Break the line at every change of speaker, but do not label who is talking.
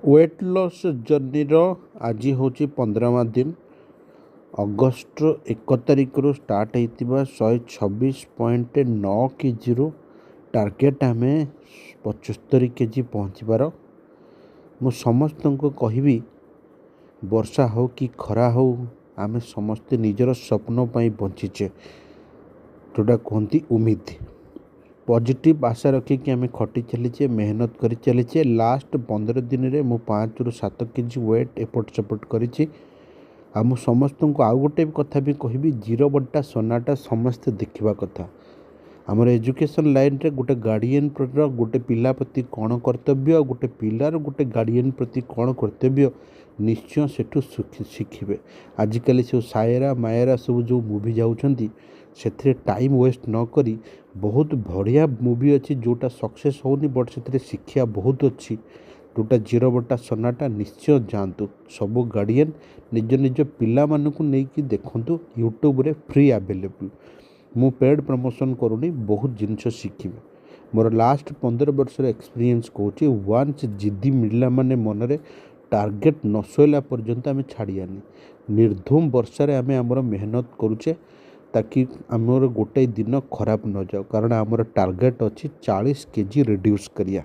Weight loss ଜର୍ଣ୍ଣିର ଆଜି ହେଉଛି 15 दिन ଅଗଷ୍ଟ 1 ତାରିଖରୁ ଷ୍ଟାର୍ଟ ହେଇଥିବା 126.9 କେଜିରୁ ଟାର୍ଗେଟ୍ ଆମେ 75 କେଜି ପହଞ୍ଚିବାର। ମୁଁ ସମସ୍ତଙ୍କୁ କହିବି, ବର୍ଷା ହେଉ କି ଖରା ହେଉ ଆମେ ସମସ୍ତେ ନିଜର ସ୍ୱପ୍ନ ପାଇଁ ବଞ୍ଚିଛେ, ଯେଉଁଟା କୁହନ୍ତି ଉମିଦ। पॉजिटिव आशा रखिकी आम खटी चलीचे, मेहनत कर चलीचे। लास्ट 15 दिन में मु 5 ରୁ 7 केजी वेट एपट सेपट करी। समस्त को आउ गोटे कथा भी कहबी, जीरो बट्टा सोनाटा समस्ते देखा कथा। आमर एजुकेशन लाइन रे गोटे गार्डियन गोटे पिला प्रति कौन कर्तव्य, गोटे पिलार गोटे गार्डियन प्रति कौन कर्तव्य निश्चय सेठू शिखिबे। आजिकल सब सायरा मायरा सब जो मूवी जाऊँगी से टाइम वेस्ट न करी बहुत बढ़िया मूवी अच्छी जोटा सक्सेस होनी बट से शिक्षा बहुत अच्छी, जोटा जीरो बट्टा सोनाटा निश्चय जातु। सबू गार्डियन निज निज पिला मानकु नेकी देखंतु, यूट्यूब रे फ्री अवेलेबल। मु पेड प्रमोशन करूनी, बहुत जिनस शिखिबे। मोर लास्ट 15 वर्षर एक्सपीरियंस कहूँ, वान्स जिद्दी मिलला माने मनरे टार्गेट न सोला पर्यंत आम छाड़ियानी। निर्धूम वर्षा रे आमे आमर मेहनत करुचे ताकि आमर गोटे दिन खराब न जाओ, कारण आमर टार्गेट अच्छी 40 केजी रिड्यूस करिया।